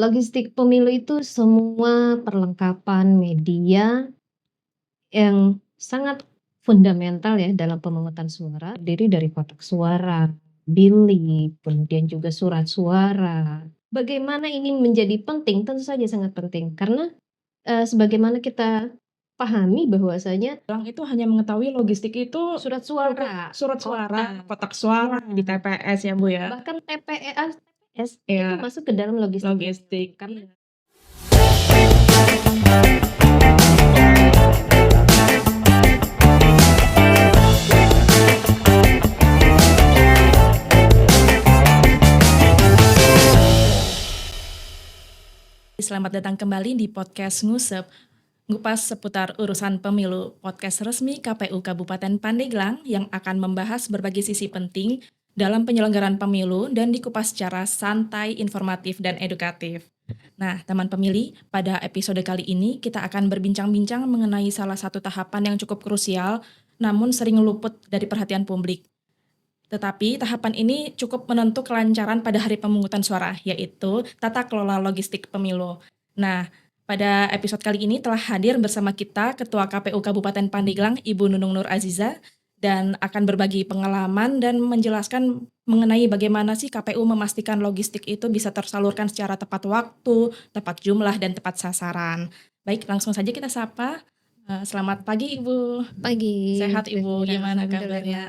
Logistik pemilu itu semua perlengkapan media yang sangat fundamental ya dalam pemungutan suara, terdiri dari kotak suara, bilik, kemudian juga surat suara. Bagaimana ini menjadi penting? Tentu saja sangat penting karena, sebagaimana kita pahami bahwasanya Orang itu hanya mengetahui logistik itu surat suara, surat suara, kotak suara di Iya. TPS ya Bu ya? bahkan TPS itu Iya, masuk ke dalam logistik pemilu. logistik. Karena Selamat datang kembali di podcast Ngusep, ngupas seputar urusan pemilu, podcast resmi KPU Kabupaten Pandeglang yang akan membahas berbagai sisi penting dalam penyelenggaraan pemilu dan dikupas secara santai, informatif, dan edukatif. Nah, teman pemilih, pada episode kali ini kita akan berbincang-bincang mengenai salah satu tahapan yang cukup krusial, namun sering luput dari perhatian publik. Tetapi tahapan ini cukup menentu kelancaran pada hari pemungutan suara, yaitu tata kelola logistik pemilu. Nah, pada episode kali ini telah hadir bersama kita Ketua KPU Kabupaten Pandeglang, Ibu Nunung Nur Aziza, dan akan berbagi pengalaman dan menjelaskan mengenai bagaimana sih KPU memastikan logistik itu bisa tersalurkan secara tepat waktu, tepat jumlah, dan tepat sasaran. Baik, langsung saja kita sapa. Selamat pagi Ibu. pagi. Sehat Ibu, Teh Vira, gimana alhamdulillah. kabarnya?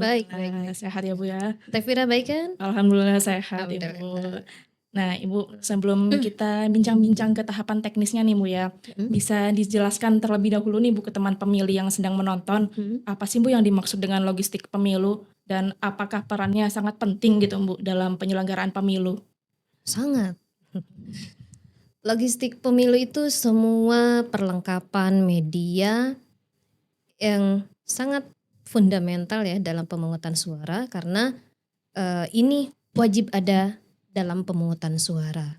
Baik. Alhamdulillah, sehat ya Bu ya. Teh Vira baik kan? Alhamdulillah sehat Ibu. Alhamdulillah. Nah Ibu, sebelum kita bincang-bincang ke tahapan teknisnya nih Bu ya, bisa dijelaskan terlebih dahulu nih Bu ke teman pemilih yang sedang menonton, apa sih Bu yang dimaksud dengan logistik pemilu dan apakah perannya sangat penting gitu Bu dalam penyelenggaraan pemilu? Sangat. Logistik pemilu itu semua perlengkapan media yang sangat fundamental ya dalam pemungutan suara karena ini wajib ada dalam pemungutan suara.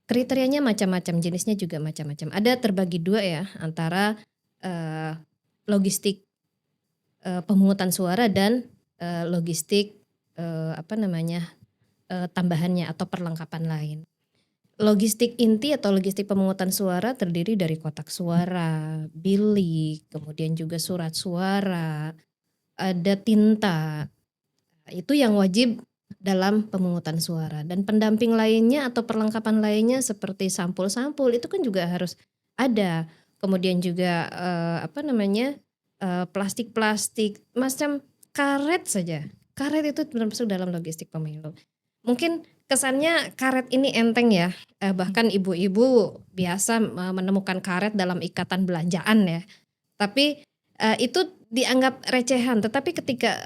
Kriterianya macam-macam, jenisnya juga macam-macam. Ada terbagi dua ya antara logistik pemungutan suara dan logistik tambahannya atau perlengkapan lain. Logistik inti atau logistik pemungutan suara terdiri dari kotak suara, bilik, kemudian juga surat suara, ada tinta. Itu yang wajib dalam pemungutan suara. Dan pendamping lainnya atau perlengkapan lainnya seperti sampul-sampul itu kan juga harus ada. Kemudian juga plastik-plastik, macam karet saja. Karet itu termasuk dalam logistik pemilu. Mungkin kesannya karet ini enteng ya, bahkan ibu-ibu biasa menemukan karet dalam ikatan belanjaan ya. Tapi itu dianggap recehan, tetapi ketika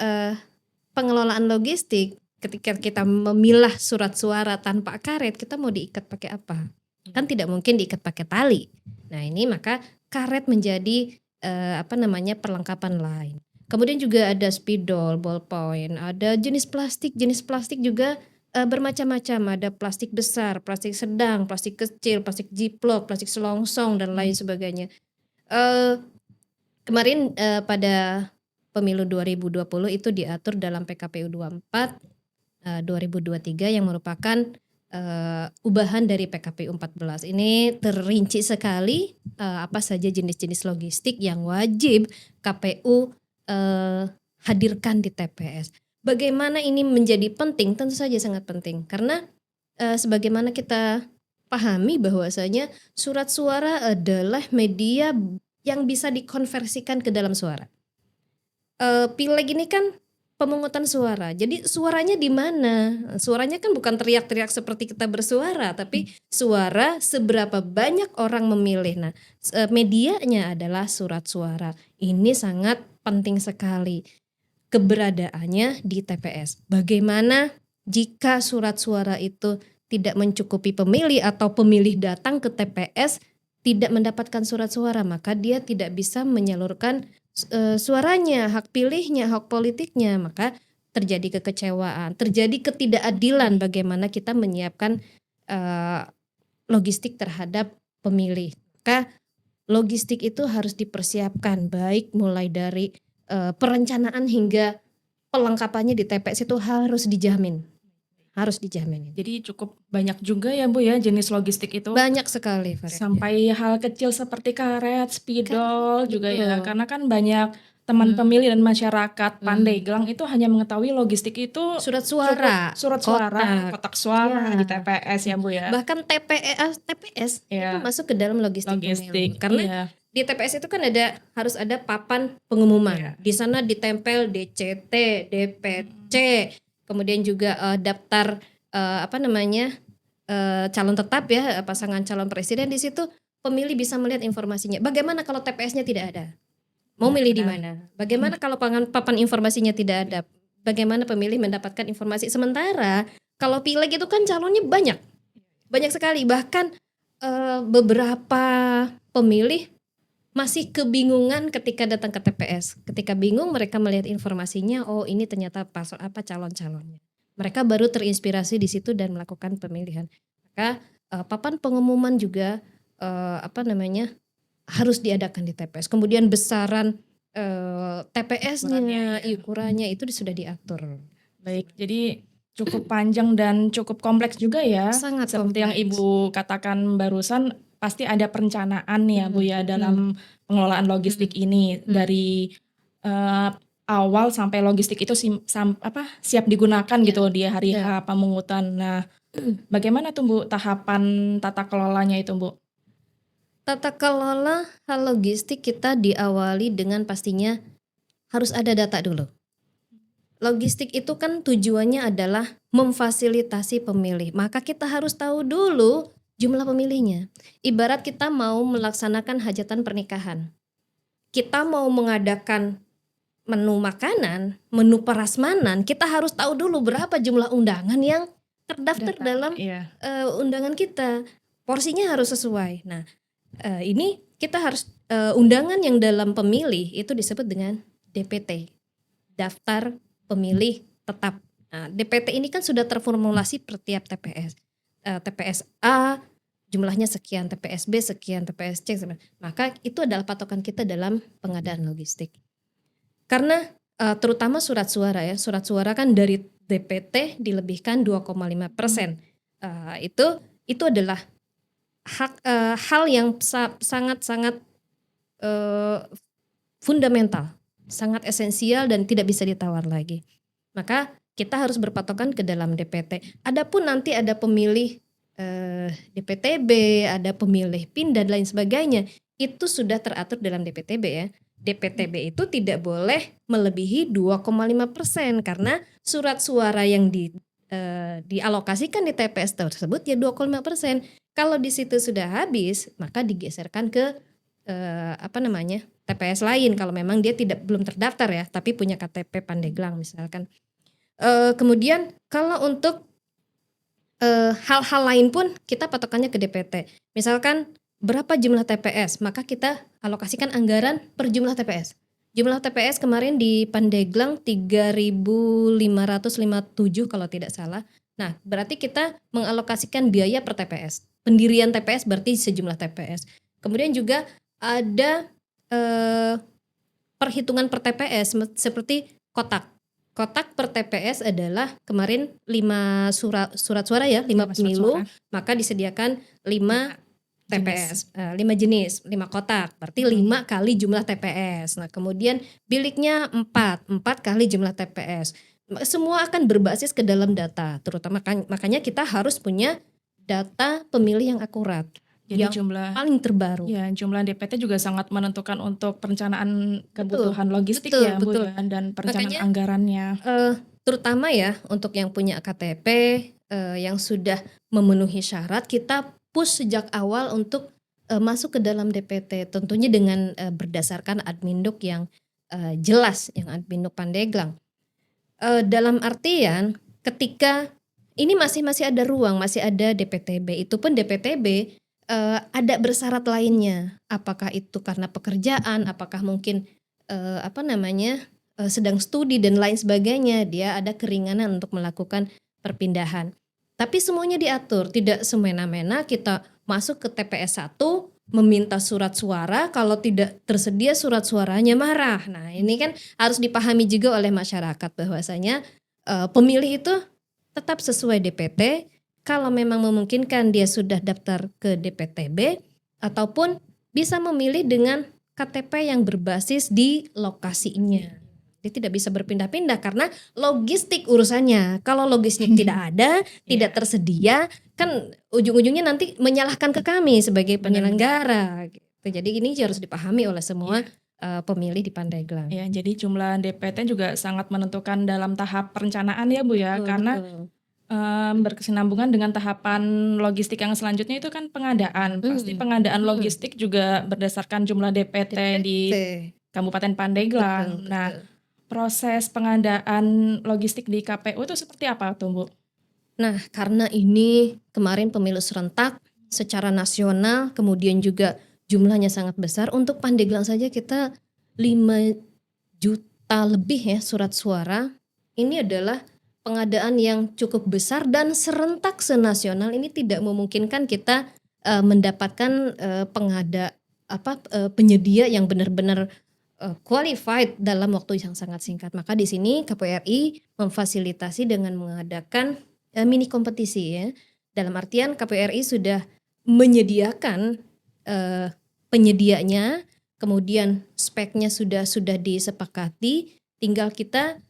pengelolaan logistik, ketika kita memilah surat suara tanpa karet, kita mau diikat pakai apa? Kan tidak mungkin diikat pakai tali. Nah ini maka karet menjadi perlengkapan lain. Kemudian juga ada spidol, ballpoint, ada jenis plastik juga bermacam-macam. Ada plastik besar, plastik sedang, plastik kecil, plastik jiplok, plastik selongsong dan lain sebagainya. Kemarin pada pemilu 2020 itu diatur dalam PKPU 24 2023 yang merupakan ubahan dari PKPU 14. Ini terinci sekali apa saja jenis-jenis logistik yang wajib KPU hadirkan di TPS. Bagaimana ini menjadi penting? Tentu saja sangat penting karena sebagaimana kita pahami bahwasanya surat suara adalah media yang bisa dikonversikan ke dalam suara. Pileg ini kan pemungutan suara, jadi suaranya di mana? Suaranya kan bukan teriak-teriak seperti kita bersuara, tapi suara seberapa banyak orang memilih. Nah, medianya adalah surat suara. Ini sangat penting sekali keberadaannya di TPS. Bagaimana jika surat suara itu tidak mencukupi pemilih atau pemilih datang ke TPS tidak mendapatkan surat suara, maka dia tidak bisa menyalurkan suaranya, hak pilihnya, hak politiknya, maka terjadi kekecewaan, terjadi ketidakadilan bagaimana kita menyiapkan logistik terhadap pemilih. Maka logistik itu harus dipersiapkan baik mulai dari perencanaan hingga pelengkapannya di TPS itu harus dijamin. harus dijamin. Jadi cukup banyak juga ya Bu ya jenis logistik itu. Banyak sekali variannya. Sampai hal kecil seperti karet, spidol juga ya. Betul. Karena kan banyak teman pemilih dan masyarakat Pandeglang itu hanya mengetahui logistik itu Surat cukup suara, surat suara, kotak. kotak suara di Ya. TPS ya Bu ya. Bahkan TPS itu Iya, masuk ke dalam logistik pemilu. logistik. Karena Iya, di TPS itu kan harus ada papan pengumuman. Iya. Di sana ditempel DCT, DPC, kemudian juga daftar calon tetap ya, pasangan calon presiden. Di situ pemilih bisa melihat informasinya. Bagaimana kalau TPS-nya tidak ada? Mau milih di mana? Bagaimana kalau papan informasinya tidak ada? Bagaimana pemilih mendapatkan informasi? Sementara kalau pileg itu kan calonnya banyak sekali. Bahkan beberapa pemilih masih kebingungan ketika datang ke TPS. Ketika bingung mereka melihat informasinya, oh ini ternyata calon-calonnya. Mereka baru terinspirasi di situ dan melakukan pemilihan. Maka papan pengumuman juga harus diadakan di TPS. Kemudian besaran TPS-nya, ukurannya itu sudah diatur. baik. Jadi cukup panjang dan cukup kompleks juga ya. Sangat Seperti yang kompleks. Ibu katakan barusan, pasti ada perencanaan ya Bu ya dalam pengelolaan logistik ini dari awal sampai logistik itu siap digunakan gitu di hari H pemungutan. Nah, bagaimana tuh Bu tahapan tata kelolanya itu Bu? Tata kelola hal logistik kita diawali dengan pastinya harus ada data dulu. Logistik itu kan tujuannya adalah memfasilitasi pemilih. Maka kita harus tahu dulu jumlah pemilihnya. Ibarat kita mau melaksanakan hajatan pernikahan. Kita mau mengadakan menu makanan, menu prasmanan, kita harus tahu dulu berapa jumlah undangan yang terdaftar dalam undangan kita. Porsinya harus sesuai. Nah, ini kita harus undangan yang dalam pemilih itu disebut dengan DPT, daftar pemilih tetap. Nah, DPT ini kan sudah terformulasi per tiap TPS. TPS A jumlahnya sekian, TPS B sekian, TPS C sekian. Maka itu adalah patokan kita dalam pengadaan logistik. Karena terutama surat suara ya, surat suara kan dari DPT dilebihkan 2,5%. Itu adalah hal yang sangat-sangat fundamental, sangat esensial dan tidak bisa ditawar lagi. Maka kita harus berpatokan ke dalam DPT. Adapun nanti ada pemilih DPTB, ada pemilih PIN dan lain sebagainya, itu sudah teratur dalam DPTB ya. DPTB itu tidak boleh melebihi 2,5% karena surat suara yang dialokasikan di TPS tersebut ya 2,5%. Kalau di situ sudah habis, maka digeserkan ke TPS lain kalau memang dia belum terdaftar ya, tapi punya KTP Pandeglang misalkan. Kemudian kalau untuk hal-hal lain pun kita patokannya ke DPT. Misalkan berapa jumlah TPS, maka kita alokasikan anggaran per jumlah TPS. Jumlah TPS kemarin di Pandeglang 3.557 kalau tidak salah. Nah, berarti kita mengalokasikan biaya per TPS. Pendirian TPS berarti sejumlah TPS. Kemudian juga ada perhitungan per TPS seperti kotak. Kotak per TPS adalah kemarin 5 surat suara ya, 5 pemilu, maka disediakan 5 TPS, 5 jenis, 5 kotak, berarti 5 kali jumlah TPS. Nah kemudian biliknya 4 kali jumlah TPS. Semua akan berbasis ke dalam data, terutama makanya kita harus punya data pemilih yang akurat. Jadi yang jumlah paling terbaru. Ya, jumlah DPT juga sangat menentukan untuk perencanaan kebutuhan logistik ya Bu ya, dan perencanaan makanya, anggarannya. Terutama ya untuk yang punya KTP yang sudah memenuhi syarat, kita push sejak awal untuk masuk ke dalam DPT, tentunya dengan berdasarkan adminduk yang jelas, yang adminduk Pandeglang. Dalam artian ketika ini masih ada ruang, masih ada DPTB, itu pun DPTB ada bersyarat lainnya. Apakah itu karena pekerjaan, apakah mungkin sedang studi dan lain sebagainya, dia ada keringanan untuk melakukan perpindahan. Tapi semuanya diatur, tidak semena-mena kita masuk ke TPS 1 meminta surat suara, kalau tidak tersedia surat suaranya marah. Nah ini kan harus dipahami juga oleh masyarakat bahwasanya pemilih itu tetap sesuai DPT. Kalau memang memungkinkan dia sudah daftar ke DPTB ataupun bisa memilih dengan KTP yang berbasis di lokasinya. Dia tidak bisa berpindah-pindah karena logistik urusannya. Kalau logistik tidak ada, tidak Iya, tersedia, kan ujung-ujungnya nanti menyalahkan ke kami sebagai benar-benar. penyelenggara gitu. Jadi ini harus dipahami oleh semua Iya. pemilih di Pandeglang. Ya, jadi jumlah DPT juga sangat menentukan dalam tahap perencanaan ya Bu ya, Betul, karena betul. berkesinambungan dengan tahapan logistik yang selanjutnya itu kan pengadaan. Pasti pengadaan logistik juga berdasarkan jumlah DPT di DPT. Kabupaten Betul, Pandeglang. Nah, betul. proses pengadaan logistik di KPU itu seperti apa tuh Bu? Nah, karena ini kemarin pemilu serentak secara nasional, kemudian juga jumlahnya sangat besar. Untuk Pandeglang saja kita 5 juta lebih ya surat suara. Ini adalah pengadaan yang cukup besar dan serentak senasional. Ini tidak memungkinkan kita mendapatkan penyedia yang benar-benar qualified dalam waktu yang sangat singkat. Maka di sini KPU RI memfasilitasi dengan mengadakan mini kompetisi ya. Dalam artian KPU RI sudah menyediakan penyedianya, kemudian speknya sudah disepakati, tinggal kita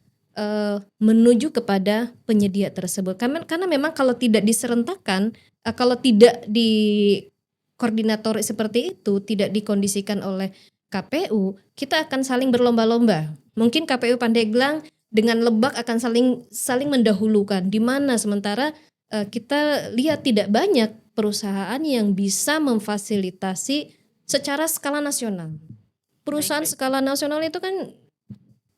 menuju kepada penyedia tersebut. Karena memang kalau tidak diserentakkan, kalau tidak dikoordinatori seperti itu, tidak dikondisikan oleh KPU, kita akan saling berlomba-lomba. Mungkin KPU Pandeglang dengan Lebak akan saling mendahulukan, di mana sementara kita lihat tidak banyak perusahaan yang bisa memfasilitasi secara skala nasional. Perusahaan Baik. skala nasional itu kan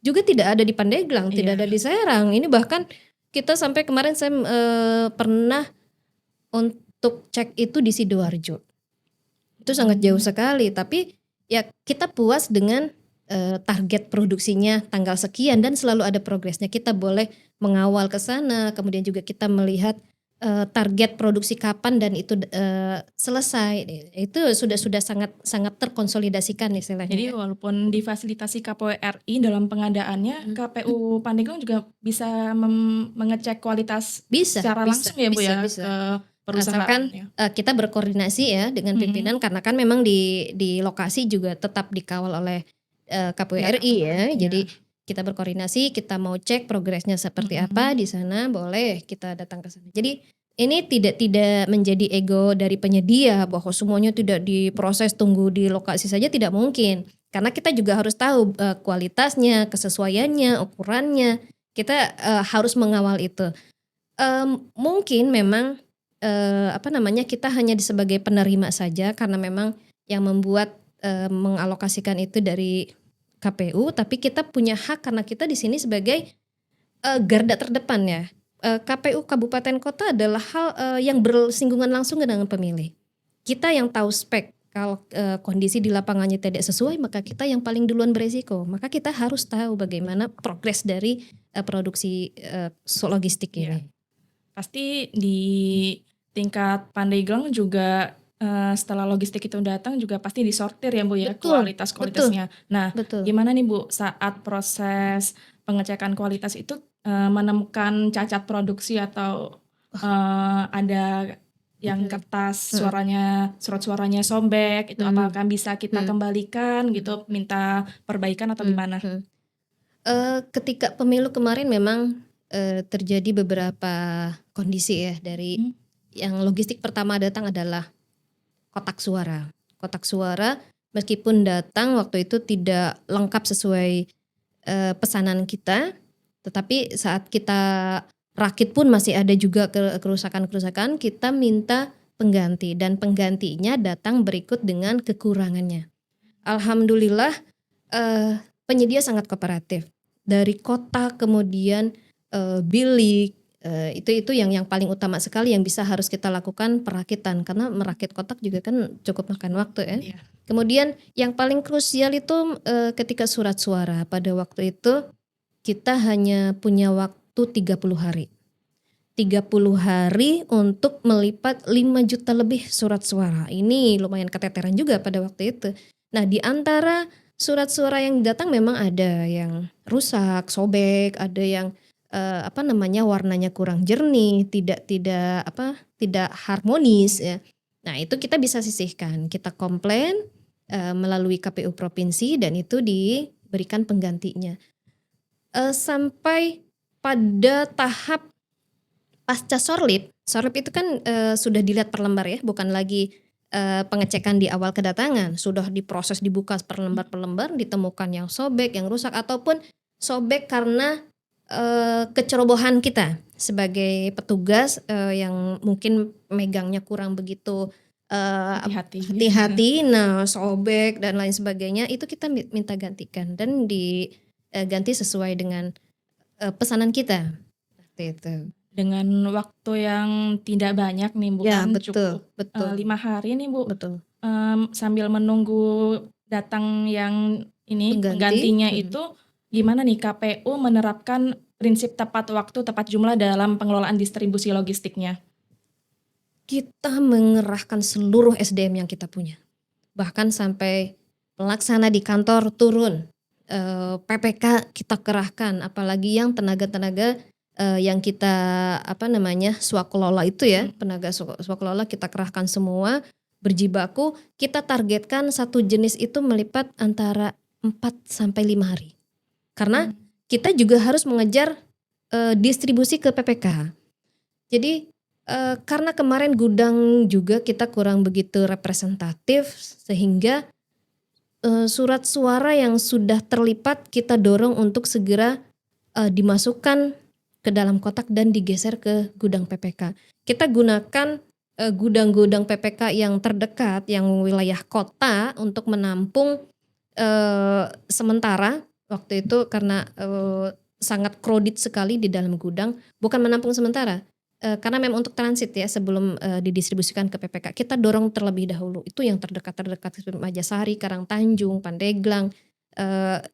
juga tidak ada di Pandeglang, tidak ada di Serang. Ini bahkan kita sampai kemarin saya pernah untuk cek itu di Sidoarjo. Itu sangat jauh sekali, tapi ya kita puas dengan target produksinya tanggal sekian dan selalu ada progresnya. Kita boleh mengawal ke sana, kemudian juga kita melihat target produksi kapan dan itu selesai. Itu sudah sangat terkonsolidasikan istilahnya. Jadi walaupun difasilitasi KPU RI dalam pengadaannya, KPU Pandeglang juga bisa mengecek kualitas secara langsung ya Bu ya bisa. ke perusahaan. Asalkan kita berkoordinasi ya dengan pimpinan, karena kan memang di lokasi juga tetap dikawal oleh KPU RI ya. Jadi kita berkoordinasi, kita mau cek progresnya seperti apa di sana, boleh kita datang ke sana. Jadi ini tidak menjadi ego dari penyedia bahwa semuanya tidak diproses, tunggu di lokasi saja, tidak mungkin. Karena kita juga harus tahu kualitasnya, kesesuaiannya, ukurannya. Kita harus mengawal itu. Mungkin memang kita hanya sebagai penerima saja, karena memang yang membuat mengalokasikan itu dari KPU, tapi kita punya hak karena kita di sini sebagai garda terdepan ya. KPU Kabupaten Kota adalah hal yang bersinggungan langsung dengan pemilih. Kita yang tahu spek, kalau kondisi di lapangannya tidak sesuai, maka kita yang paling duluan beresiko. Maka kita harus tahu bagaimana progres dari produksi logistik ini. Pasti di tingkat Pandeglang juga setelah logistik itu datang juga pasti disortir ya Bu ya, kualitasnya. Nah, gimana nih Bu saat proses pengecekan kualitas itu menemukan cacat produksi atau ada yang kertas surat suaranya sobek, itu apakah bisa kita kembalikan gitu, minta perbaikan atau gimana? Ketika pemilu kemarin memang terjadi beberapa kondisi ya, dari yang logistik pertama datang adalah kotak suara. Kotak suara meskipun datang waktu itu tidak lengkap sesuai pesanan kita, tetapi saat kita rakit pun masih ada juga kerusakan-kerusakan, kita minta pengganti dan penggantinya datang berikut dengan kekurangannya. Alhamdulillah penyedia sangat kooperatif. Dari kotak kemudian bilik, itu yang paling utama sekali yang harus kita lakukan perakitan, karena merakit kotak juga kan cukup makan waktu ya. Kemudian yang paling krusial itu ketika surat suara. Pada waktu itu kita hanya punya waktu 30 hari. 30 hari untuk melipat 5 juta lebih surat suara. Ini lumayan keteteran juga pada waktu itu. Nah, di antara surat suara yang datang memang ada yang rusak, sobek, ada yang warnanya kurang jernih, tidak harmonis ya. Nah, itu kita bisa sisihkan, kita komplain melalui KPU provinsi dan itu diberikan penggantinya. Sampai pada tahap pasca sorlip itu kan sudah dilihat per lembar ya, bukan lagi pengecekan di awal kedatangan, sudah diproses dibuka per lembar, ditemukan yang sobek, yang rusak ataupun sobek karena kecerobohan kita sebagai petugas yang mungkin megangnya kurang begitu hati-hati, nah sobek dan lain sebagainya, itu kita minta gantikan dan diganti sesuai dengan pesanan kita. Seperti itu. Dengan waktu yang tidak banyak nih Bu, Ya, kan betul. cukup 5 hari nih Bu, Betul. sambil menunggu datang yang ini Pengganti. penggantinya itu gimana nih KPU menerapkan prinsip tepat waktu, tepat jumlah dalam pengelolaan distribusi logistiknya? Kita mengerahkan seluruh SDM yang kita punya. Bahkan sampai pelaksana di kantor turun, PPK kita kerahkan, apalagi yang tenaga-tenaga yang kita swakelola itu ya, tenaga swakelola kita kerahkan semua, berjibaku, kita targetkan satu jenis itu melipat antara 4 sampai 5 hari. Karena kita juga harus mengejar distribusi ke PPK. Jadi karena kemarin gudang juga kita kurang begitu representatif, sehingga surat suara yang sudah terlipat kita dorong untuk segera dimasukkan ke dalam kotak dan digeser ke gudang PPK. Kita gunakan gudang-gudang PPK yang terdekat, yang wilayah kota untuk menampung sementara waktu itu karena sangat crowded sekali di dalam gudang, bukan menampung sementara. Karena memang untuk transit ya sebelum didistribusikan ke PPK, kita dorong terlebih dahulu. Itu yang terdekat Majasari, Karangtanjung, Pandeglang.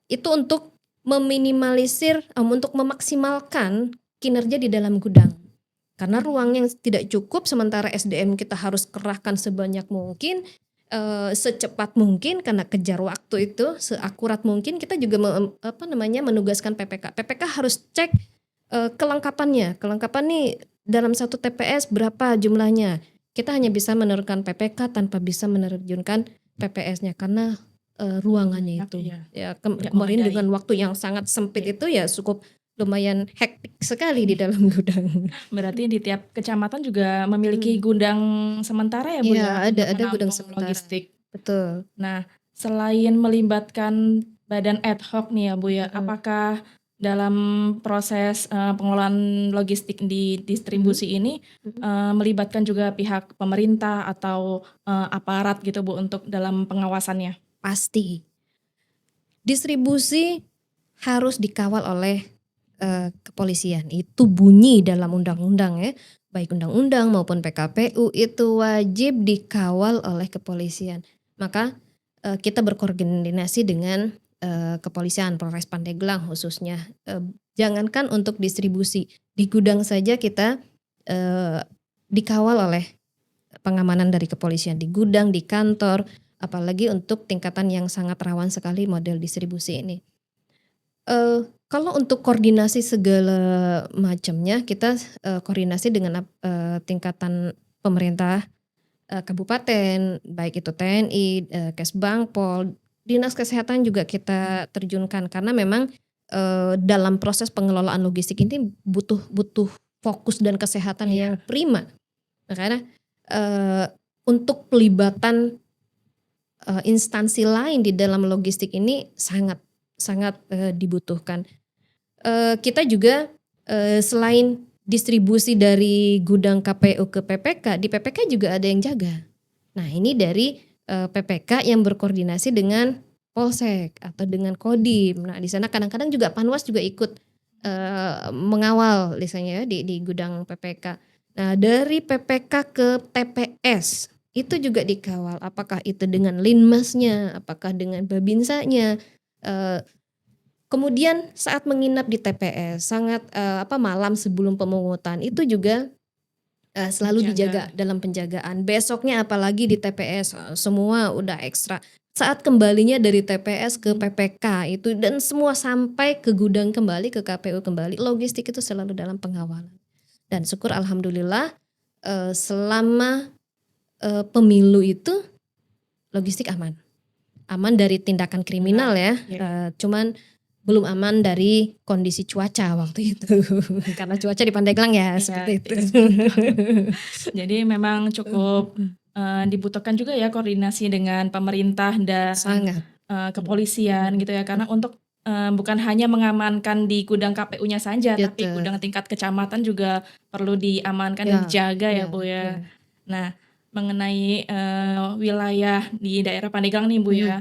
Itu untuk meminimalisir, untuk memaksimalkan kinerja di dalam gudang. Karena ruang yang tidak cukup, sementara SDM kita harus kerahkan sebanyak mungkin, secepat mungkin karena kejar waktu itu, seakurat mungkin. Kita juga menugaskan PPK. PPK harus cek kelengkapannya. Kelengkapan nih dalam satu TPS berapa jumlahnya. Kita hanya bisa menurunkan PPK tanpa bisa menerjunkan PPS-nya karena ruangannya itu. Ya, kemarin dengan waktu yang sangat sempit itu ya cukup lumayan hektik sekali di dalam gudang. Berarti di tiap kecamatan juga memiliki gudang sementara ya Bu ya? Iya, ada gudang sementara. Logistik. Betul. Nah, selain melibatkan badan ad hoc nih ya Bu ya, apakah dalam proses pengelolaan logistik di distribusi ini melibatkan juga pihak pemerintah atau aparat gitu Bu untuk dalam pengawasannya? Pasti. Distribusi harus dikawal oleh kepolisian. Itu bunyi dalam undang-undang ya. Baik undang-undang maupun PKPU itu wajib dikawal oleh kepolisian. Maka kita berkoordinasi dengan kepolisian Polres Pandeglang khususnya. Jangankan untuk distribusi, di gudang saja kita dikawal oleh pengamanan dari kepolisian, di gudang, di kantor, apalagi untuk tingkatan yang sangat rawan sekali model distribusi ini. Kalau untuk koordinasi segala macamnya, kita koordinasi dengan tingkatan pemerintah kabupaten, baik itu TNI, Kesbang, Pol, Dinas Kesehatan juga kita terjunkan karena memang dalam proses pengelolaan logistik ini butuh fokus dan kesehatan yang prima. Makanya untuk pelibatan instansi lain di dalam logistik ini sangat dibutuhkan. Kita juga selain distribusi dari gudang KPU ke PPK, di PPK juga ada yang jaga. Nah, ini dari PPK yang berkoordinasi dengan Polsek atau dengan Kodim. Nah, di sana kadang-kadang juga Panwas juga ikut mengawal misalnya di gudang PPK. Nah, dari PPK ke TPS itu juga dikawal. Apakah itu dengan Linmasnya, apakah dengan Babinsanya. Kemudian saat menginap di TPS, malam sebelum pemungutan itu juga selalu dijaga dalam penjagaan. Besoknya apalagi di TPS semua udah ekstra saat kembalinya dari TPS ke PPK itu dan semua sampai ke gudang kembali, ke KPU kembali, logistik itu selalu dalam pengawalan. Dan syukur alhamdulillah selama pemilu itu logistik aman. Aman dari tindakan kriminal ya. Cuman belum aman dari kondisi cuaca waktu itu. Karena cuaca di Pandeglang ya seperti itu. Jadi memang cukup dibutuhkan juga ya koordinasi dengan pemerintah dan Sangat. kepolisian gitu ya. Karena untuk bukan hanya mengamankan di gudang KPU-nya saja, tapi Betul. gudang tingkat kecamatan juga perlu diamankan dan dijaga ya Bu ya. Nah, mengenai wilayah di daerah Pandeglang nih Bu ya,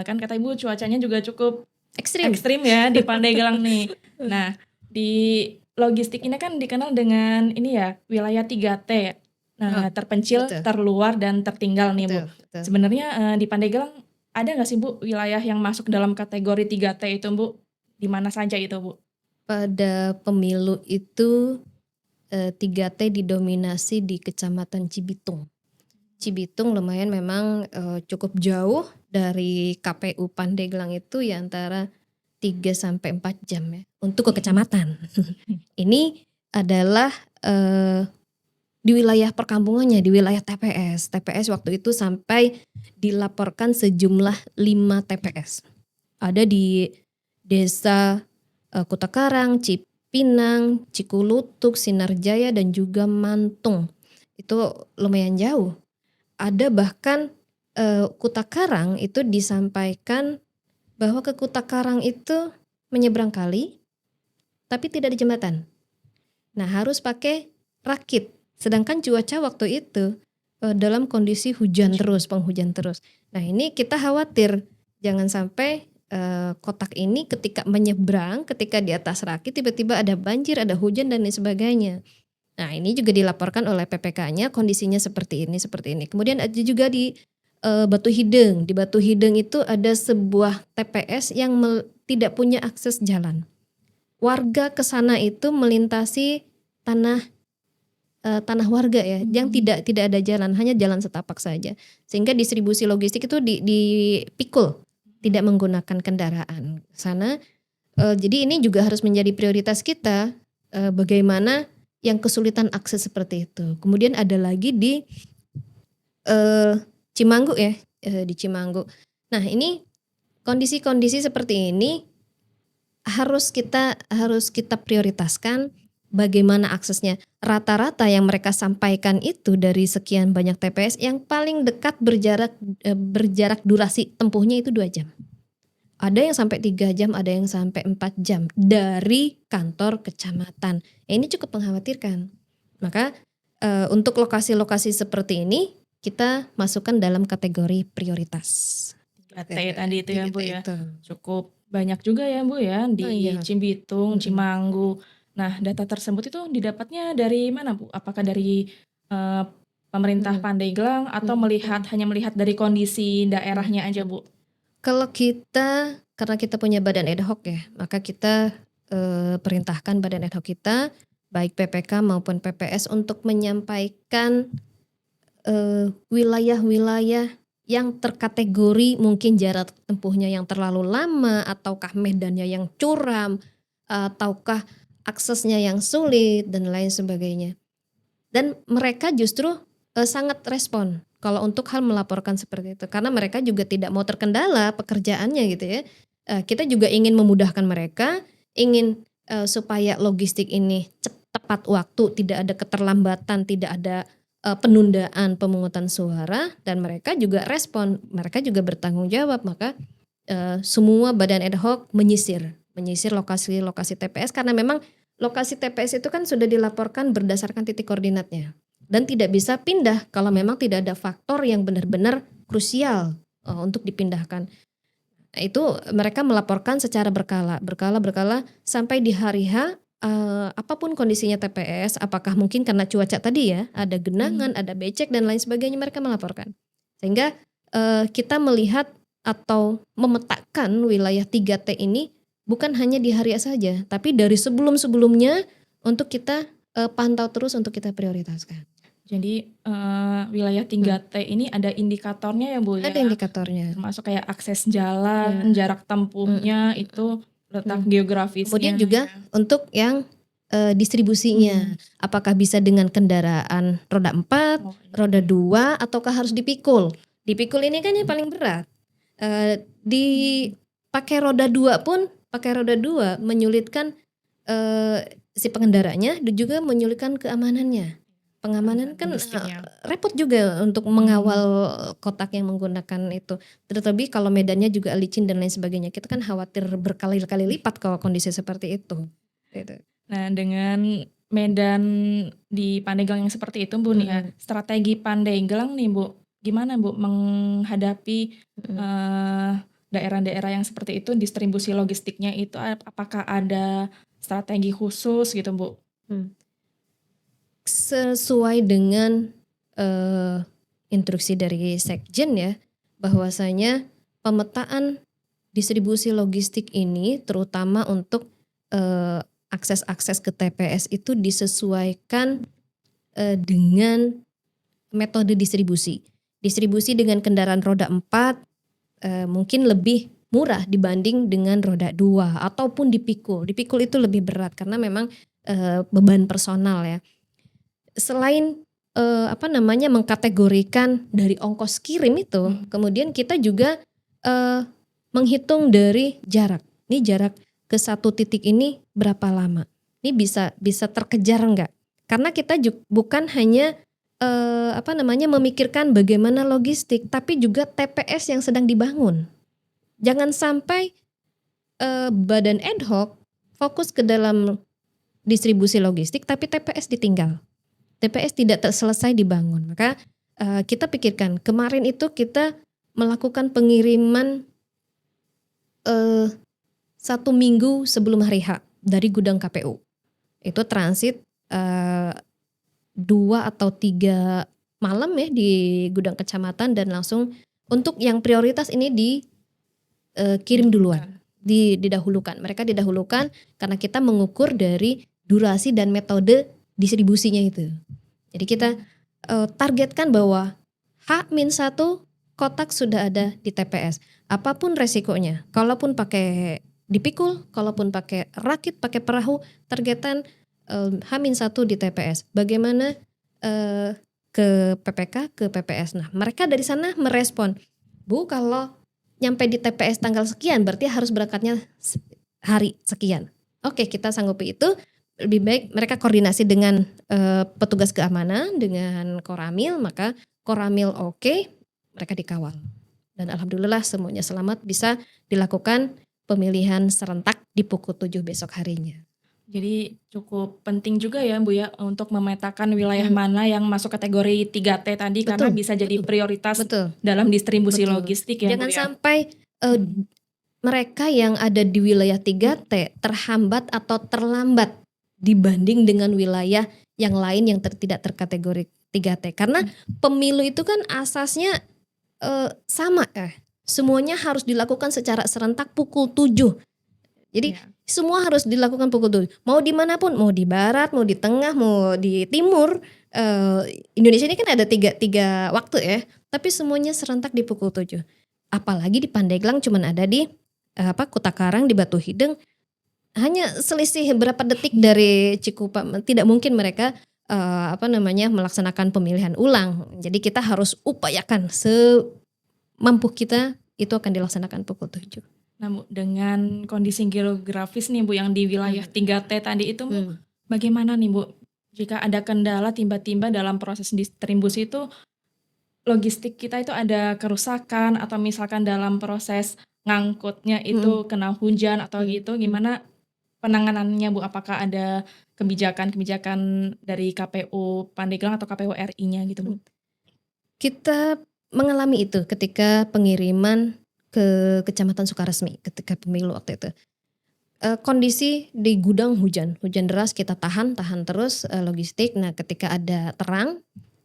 kan kata Ibu cuacanya juga cukup ekstrim ya di Pandeglang nih. Nah, di logistik ini kan dikenal dengan ini ya, wilayah 3T. Nah, terpencil, betul. terluar, dan tertinggal nih Bu. Betul. Sebenarnya di Pandeglang ada nggak sih Bu wilayah yang masuk dalam kategori 3T itu Bu? Di mana saja itu Bu? Pada pemilu itu 3T didominasi di Kecamatan Cibitung. Cibitung lumayan memang cukup jauh dari KPU Pandeglang itu ya antara 3 sampai 4 jam ya untuk ke kecamatan. Ini adalah di wilayah perkampungannya, di wilayah TPS. TPS waktu itu sampai dilaporkan sejumlah 5 TPS. Ada di Desa Kutakarang, Cipinang, Cikulutuk, Sinarjaya dan juga Mantung. Itu lumayan jauh. Ada bahkan Kutakarang itu disampaikan bahwa ke Kutakarang itu menyeberang kali tapi tidak ada jembatan. Nah, harus pakai rakit. Sedangkan cuaca waktu itu dalam kondisi hujan terus, penghujan terus. Nah, ini kita khawatir jangan sampai kotak ini ketika menyeberang, ketika di atas rakit tiba-tiba ada banjir, ada hujan dan lain sebagainya. Nah, ini juga dilaporkan oleh PPK-nya kondisinya seperti ini. Kemudian ada juga di Batu Hideng. Di Batu Hideng itu ada sebuah TPS yang tidak punya akses jalan. Warga ke sana itu melintasi tanah warga ya, yang tidak ada jalan, hanya jalan setapak saja. Sehingga distribusi logistik itu dipikul, tidak menggunakan kendaraan sana. Jadi ini juga harus menjadi prioritas kita, bagaimana yang kesulitan akses seperti itu. Kemudian ada lagi di Cimanggu ya, di Cimanggu. Nah, ini kondisi-kondisi seperti ini harus kita prioritaskan bagaimana aksesnya. Rata-rata yang mereka sampaikan itu dari sekian banyak TPS yang paling dekat berjarak durasi tempuhnya itu 2 jam. Ada yang sampai 3 jam, ada yang sampai 4 jam dari kantor kecamatan. Ini cukup mengkhawatirkan. Maka untuk lokasi-lokasi seperti ini kita masukkan dalam kategori prioritas. 3T tadi itu ya Bu ya. Itu. Cukup banyak juga ya Bu ya di Cibitung, Cimanggu. Nah, data tersebut itu didapatnya dari mana Bu? Apakah dari pemerintah Pandeglang atau hanya melihat dari kondisi daerahnya aja Bu? Kalau kita, karena kita punya badan ad hoc ya, maka kita perintahkan badan ad hoc kita, baik PPK maupun PPS untuk menyampaikan wilayah-wilayah yang terkategori mungkin jarak tempuhnya yang terlalu lama, ataukah medannya yang curam, ataukah aksesnya yang sulit dan lain sebagainya. Dan mereka justru sangat respon kalau untuk hal melaporkan seperti itu, karena mereka juga tidak mau terkendala pekerjaannya gitu ya. Kita juga ingin memudahkan mereka, ingin supaya logistik ini tepat waktu, tidak ada keterlambatan, tidak ada penundaan pemungutan suara, dan mereka juga respon, mereka juga bertanggung jawab. Maka semua badan ad hoc menyisir lokasi-lokasi TPS, karena memang lokasi TPS itu kan sudah dilaporkan berdasarkan titik koordinatnya dan tidak bisa pindah kalau memang tidak ada faktor yang benar-benar krusial untuk dipindahkan. Nah, itu mereka melaporkan secara berkala sampai di hari H. Apapun kondisinya TPS, apakah mungkin karena cuaca tadi ya, ada genangan, ada becek dan lain sebagainya, mereka melaporkan. Sehingga kita melihat atau memetakan wilayah 3T ini bukan hanya di hari saja, tapi dari sebelum-sebelumnya untuk kita pantau terus, untuk kita prioritaskan. Jadi wilayah 3T ini ada indikatornya ya Bu Ada ya? indikatornya. Termasuk kayak akses Ya. jalan, jarak tempuhnya, itu letak geografisnya Kemudian juga ya. untuk yang distribusinya, apakah bisa dengan kendaraan roda 4, Oh, iya. roda 2, ataukah harus dipikul. Dipikul ini kan yang paling berat. Dipakai roda 2 pun, pakai roda 2 menyulitkan si pengendaranya dan juga menyulitkan keamanannya. Pengamanan kan Logistiknya. repot juga untuk mengawal kotak yang menggunakan itu. Terlebih kalau medannya juga licin dan lain sebagainya. Kita kan khawatir berkali-kali lipat kalau kondisi seperti itu. Gitu. Nah, dengan medan di Pandeglang yang seperti itu Bu nih ya, strategi Pandeglang nih Bu, gimana Bu menghadapi daerah-daerah yang seperti itu, distribusi logistiknya itu apakah ada strategi khusus gitu Bu? Sesuai dengan instruksi dari Sekjen ya, bahwasanya pemetaan distribusi logistik ini terutama untuk akses-akses ke TPS itu disesuaikan dengan metode distribusi. Distribusi dengan kendaraan roda 4 mungkin lebih murah dibanding dengan roda 2 ataupun dipikul. Dipikul itu lebih berat karena memang beban personal ya. Selain mengkategorikan dari ongkos kirim itu, kemudian kita juga menghitung dari jarak. Ini jarak ke satu titik ini berapa lama? Ini bisa terkejar enggak? Karena kita bukan hanya memikirkan bagaimana logistik, tapi juga TPS yang sedang dibangun. Jangan sampai badan ad hoc fokus ke dalam distribusi logistik, tapi TPS ditinggal. TPS tidak selesai dibangun. Maka kita pikirkan, kemarin itu kita melakukan pengiriman 1 minggu sebelum hari H dari gudang KPU. Itu transit 2 atau 3 malam ya di gudang kecamatan dan langsung untuk yang prioritas ini dikirim duluan, didahulukan. Mereka didahulukan karena kita mengukur dari durasi dan metode distribusinya itu. Jadi kita targetkan bahwa H-1 kotak sudah ada di TPS. Apapun resikonya, kalaupun pakai dipikul, kalaupun pakai rakit, pakai perahu, targetan H-1 di TPS. Bagaimana ke PPK, ke PPS. Nah, mereka dari sana merespon, Bu, kalau nyampe di TPS tanggal sekian berarti harus berangkatnya hari sekian. Oke, kita sanggupi itu. Lebih baik mereka koordinasi dengan petugas keamanan, dengan Koramil, maka Koramil oke, mereka dikawal. Dan alhamdulillah semuanya selamat, bisa dilakukan pemilihan serentak di pukul 7 besok harinya. Jadi cukup penting juga ya Bu ya untuk memetakan wilayah mana yang masuk kategori 3T tadi, karena bisa jadi prioritas dalam distribusi logistik ya Bu Jangan ya. sampai mereka yang ada di wilayah 3T terhambat atau terlambat dibanding dengan wilayah yang lain yang tidak terkategori 3T. Karena pemilu itu kan asasnya sama semuanya harus dilakukan secara serentak pukul 7. Jadi semua harus dilakukan pukul 7. Mau dimanapun, mau di barat, mau di tengah, mau di timur. Indonesia ini kan ada tiga waktu ya. Tapi semuanya serentak di pukul 7. Apalagi di Pandeglang cuman ada di Kutakarang, di Batu Hideng. Hanya selisih berapa detik dari Cikupa. Tidak mungkin mereka melaksanakan pemilihan ulang. Jadi kita harus upayakan semampu kita itu akan dilaksanakan pukul 7. Nah Bu, dengan kondisi geografis nih Bu yang di wilayah 3T tadi itu Bu, bagaimana nih Bu jika ada kendala tiba-tiba dalam proses distribusi itu, logistik kita itu ada kerusakan atau misalkan dalam proses ngangkutnya itu kena hujan atau gitu, gimana penanganannya Bu? Apakah ada kebijakan-kebijakan dari KPU Pandeglang atau KPU RI-nya gitu Bu? Kita mengalami itu ketika pengiriman ke Kecamatan Sukaresmi ketika pemilu waktu itu. Kondisi di gudang hujan deras, kita tahan terus logistik. Nah, ketika ada terang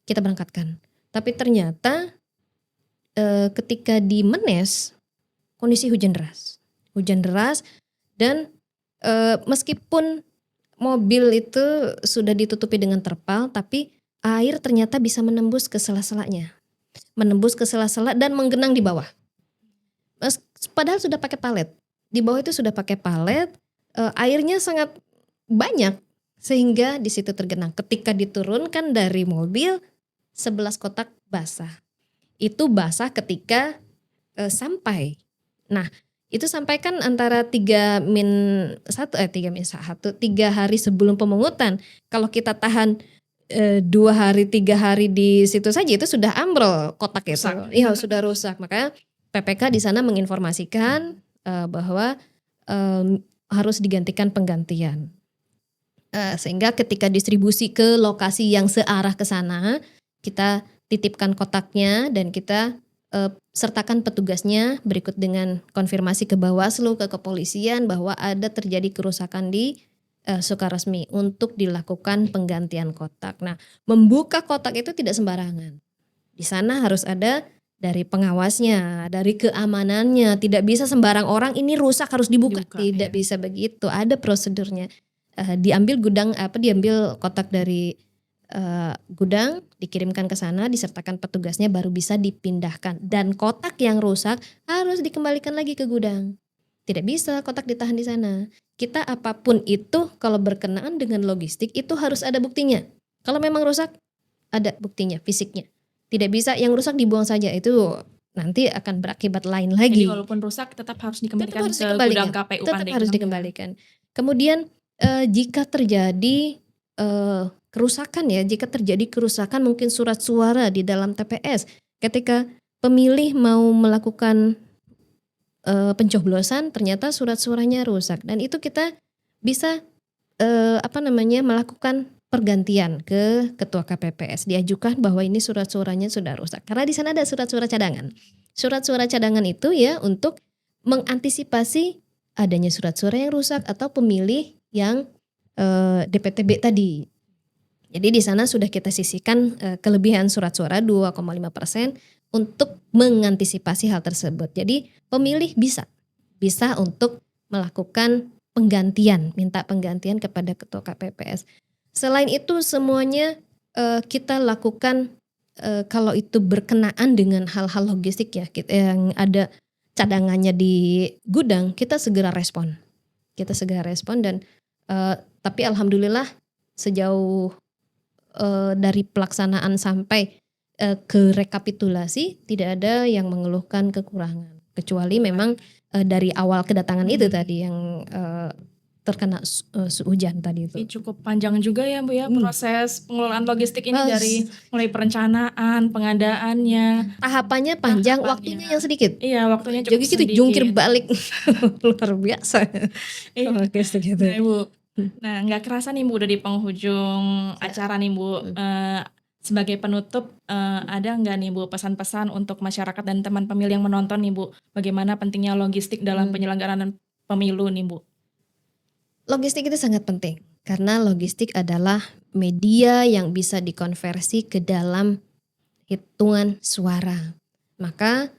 kita berangkatkan. Tapi ternyata ketika di Menes kondisi hujan deras dan meskipun mobil itu sudah ditutupi dengan terpal, tapi air ternyata bisa menembus ke sela-selanya, menembus ke sela-sela dan menggenang di bawah. Padahal sudah pakai palet, di bawah itu sudah pakai palet, airnya sangat banyak sehingga di situ tergenang. Ketika diturunkan dari mobil, 11 kotak basah. Itu basah ketika sampai. Nah, itu sampai kan antara 3 hari sebelum pemungutan. Kalau kita tahan 2 hari 3 hari di situ saja itu sudah ambrol kotak itu. Rusak. Iya, sudah rusak. Makanya PPK di sana menginformasikan bahwa harus digantikan penggantian. Sehingga ketika distribusi ke lokasi yang searah ke sana, kita titipkan kotaknya dan kita sertakan petugasnya berikut dengan konfirmasi ke Bawaslu, ke kepolisian bahwa ada terjadi kerusakan di Sukaresmi untuk dilakukan penggantian kotak. Nah, membuka kotak itu tidak sembarangan. Di sana harus ada dari pengawasnya, dari keamanannya. Tidak bisa sembarang orang ini rusak harus dibuka. Tidak bisa begitu. Ada prosedurnya. Diambil kotak dari gudang, dikirimkan ke sana, disertakan petugasnya baru bisa dipindahkan. Dan kotak yang rusak harus dikembalikan lagi ke gudang. Tidak bisa kotak ditahan di sana. Kita apapun itu kalau berkenaan dengan logistik itu harus ada buktinya. Kalau memang rusak, ada buktinya, fisiknya. Tidak bisa yang rusak dibuang saja, itu nanti akan berakibat lain lagi. Jadi walaupun rusak tetap harus dikembalikan ke gudang KPU tetap Pandeglang. harus dikembalikan. Kemudian jika terjadi kerusakan jika terjadi kerusakan mungkin surat suara di dalam TPS ketika pemilih mau melakukan pencoblosan ternyata surat suaranya rusak dan itu kita bisa melakukan pergantian ke ketua KPPS, diajukan bahwa ini surat suaranya sudah rusak karena di sana ada surat suara cadangan. Surat suara cadangan itu untuk mengantisipasi adanya surat suara yang rusak atau pemilih yang DPTB tadi. Jadi di sana sudah kita sisihkan kelebihan surat suara 2,5% untuk mengantisipasi hal tersebut. Jadi pemilih bisa untuk melakukan penggantian, minta penggantian kepada ketua KPPS. Selain itu semuanya kita lakukan kalau itu berkenaan dengan hal-hal logistik yang ada cadangannya di gudang, kita segera respon. Dan tapi alhamdulillah sejauh dari pelaksanaan sampai ke rekapitulasi tidak ada yang mengeluhkan kekurangan kecuali memang dari awal kedatangan itu tadi yang terkena hujan tadi itu. Ini cukup panjang juga ya Bu ya proses pengelolaan logistik ini dari mulai perencanaan, pengadaannya. Tahapannya panjang, waktunya yang sedikit. Iya, waktunya cukup sedikit. Jadi jungkir balik luar biasa. Logistik itu. Nah, Bu. Nah, nggak kerasa nih Bu udah di penghujung acara nih Bu. Sebagai penutup ada nggak nih Bu pesan-pesan untuk masyarakat dan teman pemilih yang menonton nih Bu, bagaimana pentingnya logistik dalam penyelenggaraan pemilu nih Bu? Logistik itu sangat penting karena logistik adalah media yang bisa dikonversi ke dalam hitungan suara. Maka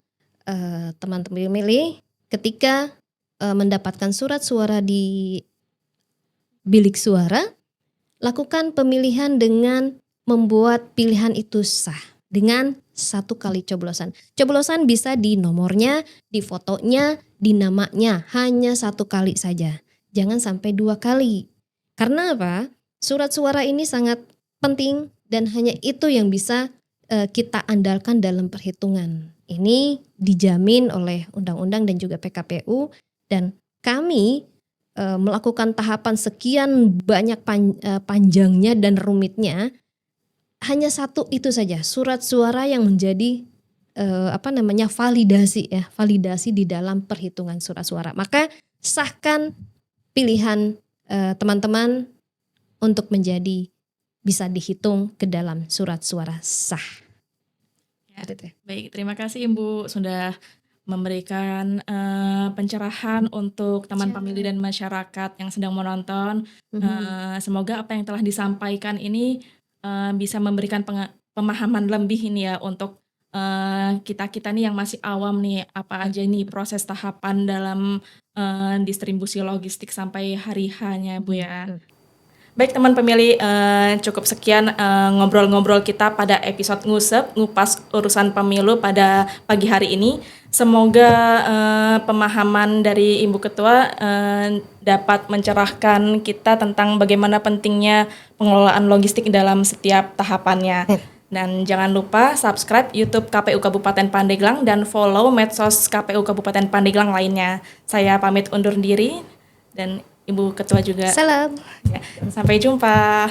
teman-teman pemilih ketika mendapatkan surat suara di bilik suara, lakukan pemilihan dengan membuat pilihan itu sah dengan 1 kali coblosan. Coblosan bisa di nomornya, di fotonya, di namanya, hanya 1 kali saja. Jangan sampai 2 kali. Karena apa? Surat suara ini sangat penting dan hanya itu yang bisa kita andalkan dalam perhitungan. Ini dijamin oleh undang-undang dan juga PKPU dan kami melakukan tahapan sekian banyak panjangnya dan rumitnya. Hanya 1 itu saja, surat suara yang menjadi validasi di dalam perhitungan surat suara. Maka sahkan pilihan teman-teman untuk menjadi bisa dihitung ke dalam surat suara sah. Ya, baik, terima kasih Ibu sudah memberikan pencerahan untuk teman pemilih dan masyarakat yang sedang menonton. Semoga apa yang telah disampaikan ini bisa memberikan pemahaman lebih ini ya untuk kita nih yang masih awam nih apa aja nih proses tahapan dalam distribusi logistik sampai hari H-nya Bu ya. Baik teman pemilih, cukup sekian ngobrol-ngobrol kita pada episode ngusep, ngupas urusan pemilu pada pagi hari ini. Semoga pemahaman dari Ibu Ketua dapat mencerahkan kita tentang bagaimana pentingnya pengelolaan logistik dalam setiap tahapannya. Dan jangan lupa subscribe YouTube KPU Kabupaten Pandeglang dan follow medsos KPU Kabupaten Pandeglang lainnya. Saya pamit undur diri dan Ibu Ketua juga. Salam. Ya, sampai jumpa.